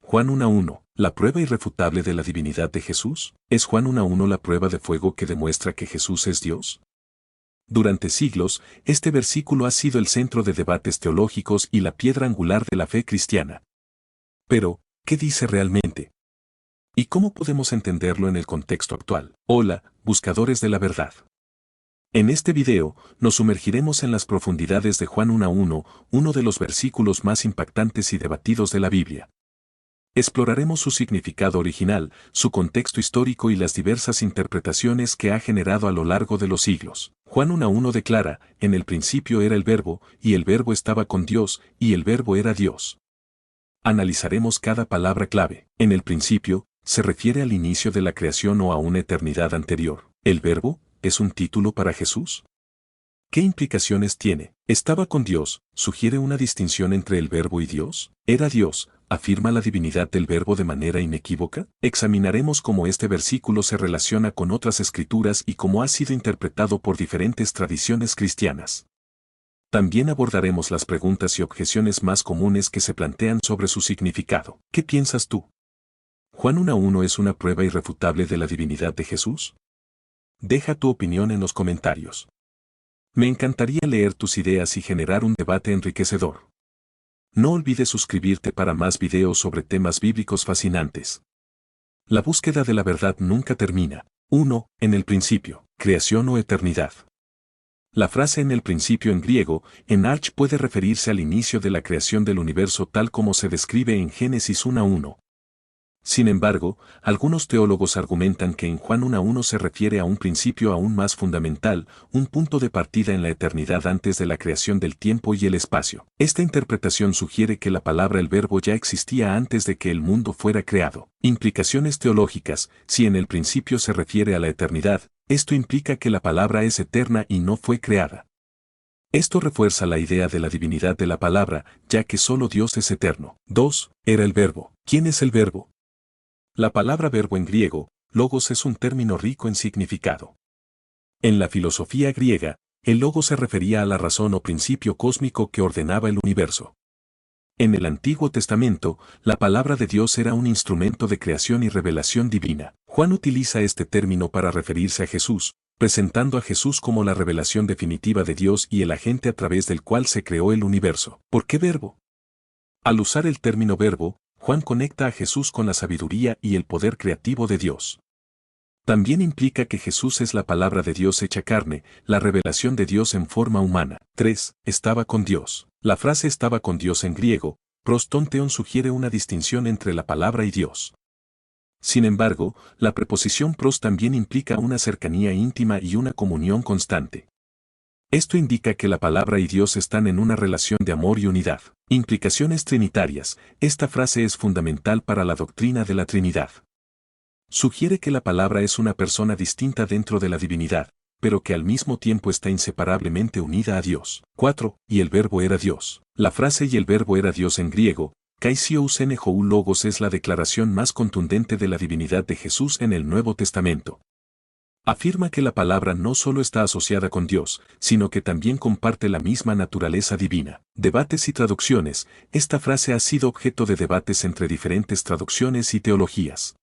Juan 1:1, ¿la prueba irrefutable de la divinidad de Jesús? ¿Es Juan 1:1 la prueba de fuego que demuestra que Jesús es Dios? Durante siglos, este versículo ha sido el centro de debates teológicos y la piedra angular de la fe cristiana. Pero, ¿qué dice realmente? ¿Y cómo podemos entenderlo en el contexto actual? Hola, buscadores de la verdad. En este video, nos sumergiremos en las profundidades de Juan 1:1, uno de los versículos más impactantes y debatidos de la Biblia. Exploraremos su significado original, su contexto histórico y las diversas interpretaciones que ha generado a lo largo de los siglos. Juan 1:1 declara, en el principio era el Verbo, y el Verbo estaba con Dios, y el Verbo era Dios. Analizaremos cada palabra clave. En el principio, se refiere al inicio de la creación o a una eternidad anterior. ¿El Verbo es un título para Jesús? ¿Qué implicaciones tiene? ¿Estaba con Dios? ¿Sugiere una distinción entre el Verbo y Dios? ¿Era Dios? ¿Afirma la divinidad del Verbo de manera inequívoca? Examinaremos cómo este versículo se relaciona con otras escrituras y cómo ha sido interpretado por diferentes tradiciones cristianas. También abordaremos las preguntas y objeciones más comunes que se plantean sobre su significado. ¿Qué piensas tú? ¿Juan 1:1 es una prueba irrefutable de la divinidad de Jesús? Deja tu opinión en los comentarios. Me encantaría leer tus ideas y generar un debate enriquecedor. No olvides suscribirte para más videos sobre temas bíblicos fascinantes. La búsqueda de la verdad nunca termina. 1. En el principio, creación o eternidad. La frase en el principio en griego, en arch, puede referirse al inicio de la creación del universo tal como se describe en Génesis 1:1. Sin embargo, algunos teólogos argumentan que en Juan 1:1 se refiere a un principio aún más fundamental, un punto de partida en la eternidad antes de la creación del tiempo y el espacio. Esta interpretación sugiere que la palabra el Verbo ya existía antes de que el mundo fuera creado. Implicaciones teológicas: si en el principio se refiere a la eternidad, esto implica que la palabra es eterna y no fue creada. Esto refuerza la idea de la divinidad de la palabra, ya que solo Dios es eterno. 2. Era el Verbo. ¿Quién es el Verbo? La palabra verbo en griego, logos, es un término rico en significado. En la filosofía griega, el logos se refería a la razón o principio cósmico que ordenaba el universo. En el Antiguo Testamento, la palabra de Dios era un instrumento de creación y revelación divina. Juan utiliza este término para referirse a Jesús, presentando a Jesús como la revelación definitiva de Dios y el agente a través del cual se creó el universo. ¿Por qué verbo? Al usar el término verbo, Juan conecta a Jesús con la sabiduría y el poder creativo de Dios. También implica que Jesús es la palabra de Dios hecha carne, la revelación de Dios en forma humana. 3. Estaba con Dios. La frase estaba con Dios en griego, prostonteon, sugiere una distinción entre la palabra y Dios. Sin embargo, la preposición pros también implica una cercanía íntima y una comunión constante. Esto indica que la palabra y Dios están en una relación de amor y unidad. Implicaciones trinitarias: esta frase es fundamental para la doctrina de la Trinidad. Sugiere que la palabra es una persona distinta dentro de la divinidad, pero que al mismo tiempo está inseparablemente unida a Dios. 4. Y el Verbo era Dios. La frase y el Verbo era Dios en griego, kaisios nhou logos, es la declaración más contundente de la divinidad de Jesús en el Nuevo Testamento. Afirma que la palabra no solo está asociada con Dios, sino que también comparte la misma naturaleza divina. Debates y traducciones: esta frase ha sido objeto de debates entre diferentes traducciones y teologías.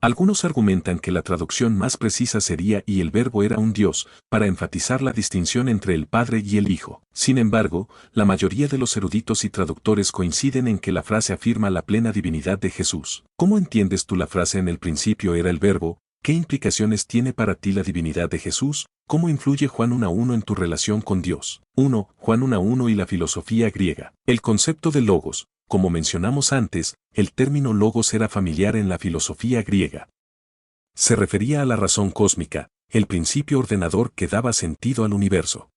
Algunos argumentan que la traducción más precisa sería y el Verbo era un Dios, para enfatizar la distinción entre el Padre y el Hijo. Sin embargo, la mayoría de los eruditos y traductores coinciden en que la frase afirma la plena divinidad de Jesús. ¿Cómo entiendes tú la frase en el principio era el Verbo? ¿Qué implicaciones tiene para ti la divinidad de Jesús? ¿Cómo influye Juan 1:1 en tu relación con Dios? 1. Juan 1:1 y la filosofía griega. El concepto de logos. Como mencionamos antes, el término logos era familiar en la filosofía griega. Se refería a la razón cósmica, el principio ordenador que daba sentido al universo.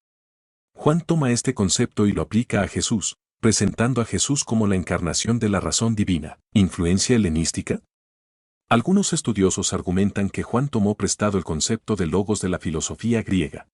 Juan toma este concepto y lo aplica a Jesús, presentando a Jesús como la encarnación de la razón divina. ¿Influencia helenística? Algunos estudiosos argumentan que Juan tomó prestado el concepto de logos de la filosofía griega.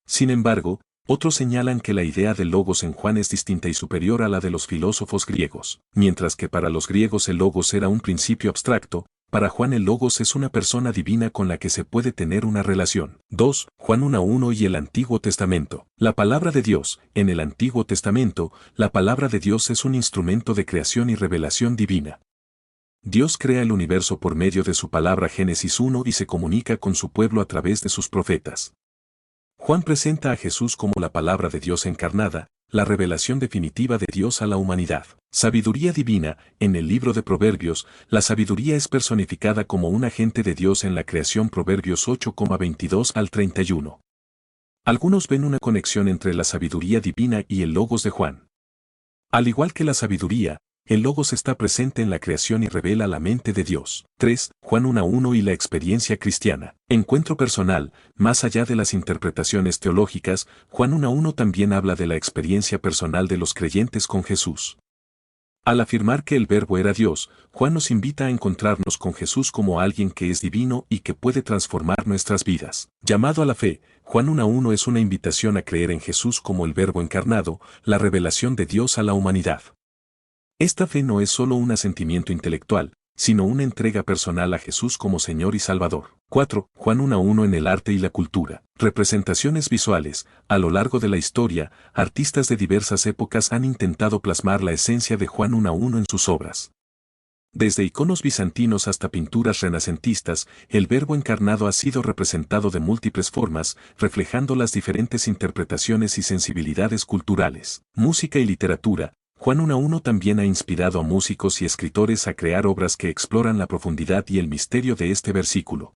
Sin embargo, otros señalan que la idea del logos en Juan es distinta y superior a la de los filósofos griegos. Mientras que para los griegos el logos era un principio abstracto, para Juan el logos es una persona divina con la que se puede tener una relación. 2. Juan 1:1 y el Antiguo Testamento. La palabra de Dios. En el Antiguo Testamento, la palabra de Dios es un instrumento de creación y revelación divina. Dios crea el universo por medio de su palabra Génesis 1 y se comunica con su pueblo a través de sus profetas. Juan presenta a Jesús como la palabra de Dios encarnada, la revelación definitiva de Dios a la humanidad. Sabiduría divina. En el libro de Proverbios, la sabiduría es personificada como un agente de Dios en la creación. Proverbios 8,22 al 31. Algunos ven una conexión entre la sabiduría divina y el Logos de Juan. Al igual que la sabiduría, el Logos está presente en la creación y revela la mente de Dios. 3. Juan 1:1 y la experiencia cristiana. Encuentro personal. Más allá de las interpretaciones teológicas, Juan 1:1 también habla de la experiencia personal de los creyentes con Jesús. Al afirmar que el Verbo era Dios, Juan nos invita a encontrarnos con Jesús como alguien que es divino y que puede transformar nuestras vidas. Llamado a la fe, Juan 1:1 es una invitación a creer en Jesús como el Verbo encarnado, la revelación de Dios a la humanidad. Esta fe no es solo un asentimiento intelectual, sino una entrega personal a Jesús como Señor y Salvador. 4. Juan 1:1 en el arte y la cultura. Representaciones visuales. A lo largo de la historia, artistas de diversas épocas han intentado plasmar la esencia de Juan 1:1 en sus obras. Desde iconos bizantinos hasta pinturas renacentistas, el Verbo encarnado ha sido representado de múltiples formas, reflejando las diferentes interpretaciones y sensibilidades culturales. Música y literatura. Juan 1:1 también ha inspirado a músicos y escritores a crear obras que exploran la profundidad y el misterio de este versículo.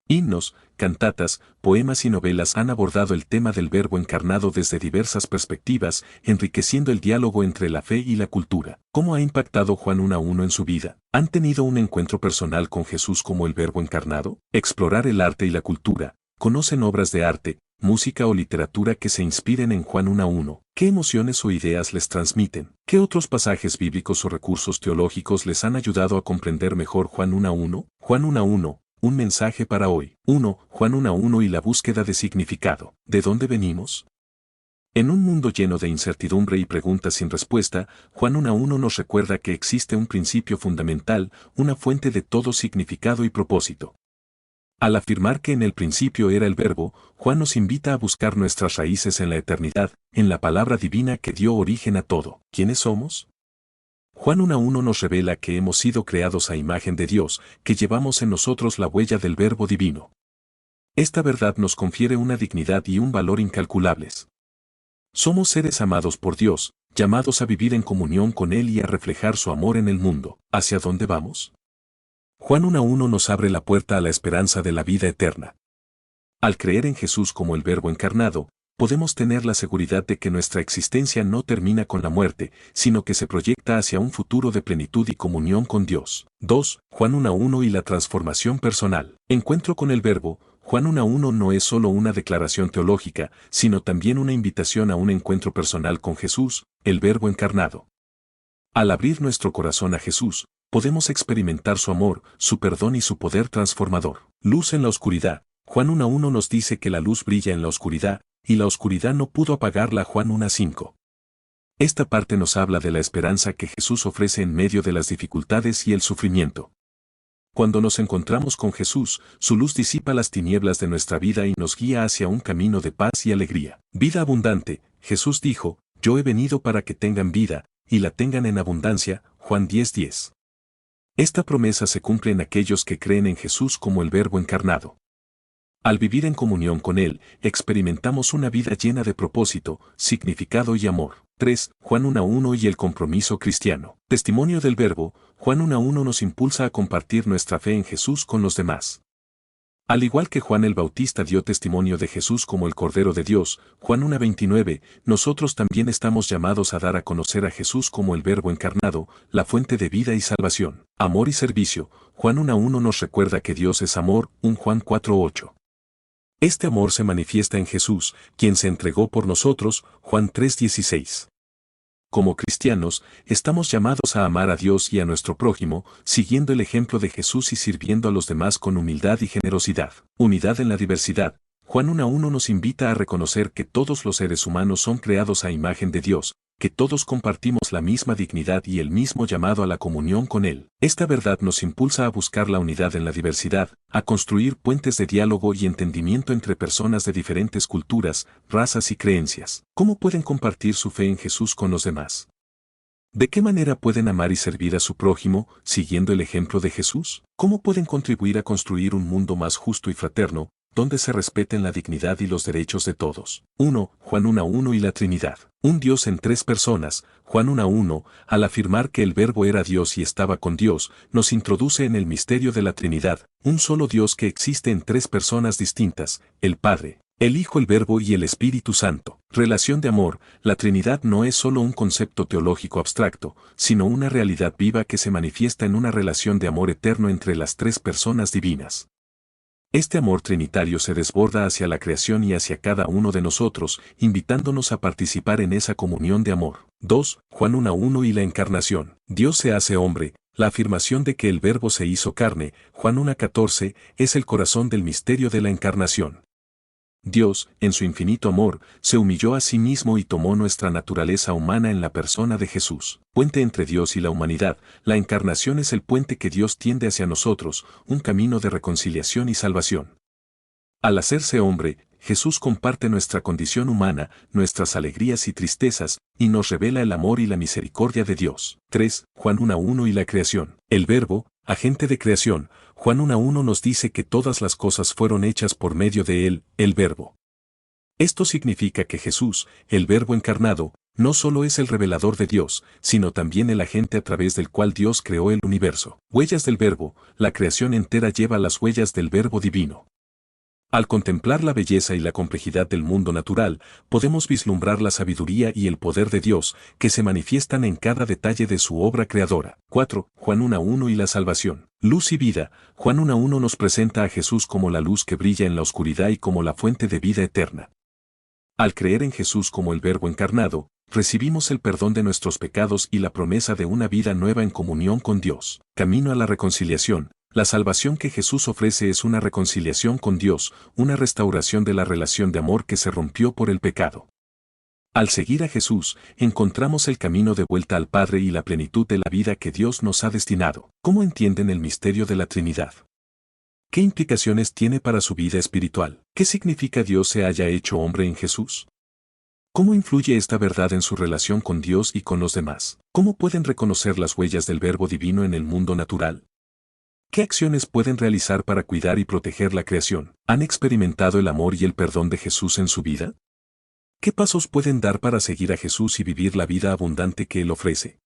Himnos, cantatas, poemas y novelas han abordado el tema del Verbo encarnado desde diversas perspectivas, enriqueciendo el diálogo entre la fe y la cultura. ¿Cómo ha impactado Juan 1:1 en su vida? ¿Han tenido un encuentro personal con Jesús como el Verbo encarnado? Explorar el arte y la cultura. ¿Conocen obras de arte, música o literatura que se inspiren en Juan 1:1? ¿Qué emociones o ideas les transmiten? ¿Qué otros pasajes bíblicos o recursos teológicos les han ayudado a comprender mejor Juan 1:1? Juan 1:1. Un mensaje para hoy. 1. Juan 1:1 y la búsqueda de significado. ¿De dónde venimos? En un mundo lleno de incertidumbre y preguntas sin respuesta, Juan 1:1 nos recuerda que existe un principio fundamental, una fuente de todo significado y propósito. Al afirmar que en el principio era el Verbo, Juan nos invita a buscar nuestras raíces en la eternidad, en la palabra divina que dio origen a todo. ¿Quiénes somos? Juan 1:1 nos revela que hemos sido creados a imagen de Dios, que llevamos en nosotros la huella del Verbo divino. Esta verdad nos confiere una dignidad y un valor incalculables. Somos seres amados por Dios, llamados a vivir en comunión con Él y a reflejar su amor en el mundo. ¿Hacia dónde vamos? Juan 1:1 nos abre la puerta a la esperanza de la vida eterna. Al creer en Jesús como el Verbo encarnado, podemos tener la seguridad de que nuestra existencia no termina con la muerte, sino que se proyecta hacia un futuro de plenitud y comunión con Dios. 2. Juan 1:1 y la transformación personal. Encuentro con el Verbo. Juan 1:1 no es solo una declaración teológica, sino también una invitación a un encuentro personal con Jesús, el Verbo encarnado. Al abrir nuestro corazón a Jesús, podemos experimentar su amor, su perdón y su poder transformador. Luz en la oscuridad. Juan 1:1 nos dice que la luz brilla en la oscuridad, y la oscuridad no pudo apagarla. Juan 1:5. Esta parte nos habla de la esperanza que Jesús ofrece en medio de las dificultades y el sufrimiento. Cuando nos encontramos con Jesús, su luz disipa las tinieblas de nuestra vida y nos guía hacia un camino de paz y alegría. Vida abundante. Jesús dijo, yo he venido para que tengan vida, y la tengan en abundancia. Juan 10:10. Esta promesa se cumple en aquellos que creen en Jesús como el Verbo encarnado. Al vivir en comunión con Él, experimentamos una vida llena de propósito, significado y amor. 3. Juan 1:1 y el compromiso cristiano. Testimonio del Verbo. Juan 1:1 nos impulsa a compartir nuestra fe en Jesús con los demás. Al igual que Juan el Bautista dio testimonio de Jesús como el Cordero de Dios, Juan 1:29, nosotros también estamos llamados a dar a conocer a Jesús como el Verbo encarnado, la fuente de vida y salvación. Amor y servicio. Juan 1:1 nos recuerda que Dios es amor. 1 Juan 4:8. Este amor se manifiesta en Jesús, quien se entregó por nosotros. Juan 3:16. Como cristianos, estamos llamados a amar a Dios y a nuestro prójimo, siguiendo el ejemplo de Jesús y sirviendo a los demás con humildad y generosidad. Unidad en la diversidad. Juan 1:1 nos invita a reconocer que todos los seres humanos son creados a imagen de Dios, que todos compartimos la misma dignidad y el mismo llamado a la comunión con Él. Esta verdad nos impulsa a buscar la unidad en la diversidad, a construir puentes de diálogo y entendimiento entre personas de diferentes culturas, razas y creencias. ¿Cómo pueden compartir su fe en Jesús con los demás? ¿De qué manera pueden amar y servir a su prójimo, siguiendo el ejemplo de Jesús? ¿Cómo pueden contribuir a construir un mundo más justo y fraterno, donde se respeten la dignidad y los derechos de todos? 1. Juan 1:1 y la Trinidad. Un Dios en tres personas. Juan 1:1, al afirmar que el Verbo era Dios y estaba con Dios, nos introduce en el misterio de la Trinidad, un solo Dios que existe en tres personas distintas, el Padre, el Hijo, el Verbo y el Espíritu Santo. Relación de amor. La Trinidad no es solo un concepto teológico abstracto, sino una realidad viva que se manifiesta en una relación de amor eterno entre las tres personas divinas. Este amor trinitario se desborda hacia la creación y hacia cada uno de nosotros, invitándonos a participar en esa comunión de amor. 2. Juan 1:1 y la encarnación. Dios se hace hombre. La afirmación de que el Verbo se hizo carne, Juan 1:14, es el corazón del misterio de la encarnación. Dios, en su infinito amor, se humilló a sí mismo y tomó nuestra naturaleza humana en la persona de Jesús. Puente entre Dios y la humanidad, la encarnación es el puente que Dios tiende hacia nosotros, un camino de reconciliación y salvación. Al hacerse hombre, Jesús comparte nuestra condición humana, nuestras alegrías y tristezas, y nos revela el amor y la misericordia de Dios. 3. Juan 1:1 y la creación. El Verbo, agente de creación. Juan 1:1 nos dice que todas las cosas fueron hechas por medio de Él, el Verbo. Esto significa que Jesús, el Verbo encarnado, no solo es el revelador de Dios, sino también el agente a través del cual Dios creó el universo. Huellas del Verbo. La creación entera lleva las huellas del Verbo divino. Al contemplar la belleza y la complejidad del mundo natural, podemos vislumbrar la sabiduría y el poder de Dios, que se manifiestan en cada detalle de su obra creadora. 4. Juan 1:1 y la salvación. Luz y vida. Juan 1:1 nos presenta a Jesús como la luz que brilla en la oscuridad y como la fuente de vida eterna. Al creer en Jesús como el Verbo encarnado, recibimos el perdón de nuestros pecados y la promesa de una vida nueva en comunión con Dios. Camino a la reconciliación. La salvación que Jesús ofrece es una reconciliación con Dios, una restauración de la relación de amor que se rompió por el pecado. Al seguir a Jesús, encontramos el camino de vuelta al Padre y la plenitud de la vida que Dios nos ha destinado. ¿Cómo entienden el misterio de la Trinidad? ¿Qué implicaciones tiene para su vida espiritual? ¿Qué significa Dios se haya hecho hombre en Jesús? ¿Cómo influye esta verdad en su relación con Dios y con los demás? ¿Cómo pueden reconocer las huellas del Verbo divino en el mundo natural? ¿Qué acciones pueden realizar para cuidar y proteger la creación? ¿Han experimentado el amor y el perdón de Jesús en su vida? ¿Qué pasos pueden dar para seguir a Jesús y vivir la vida abundante que Él ofrece?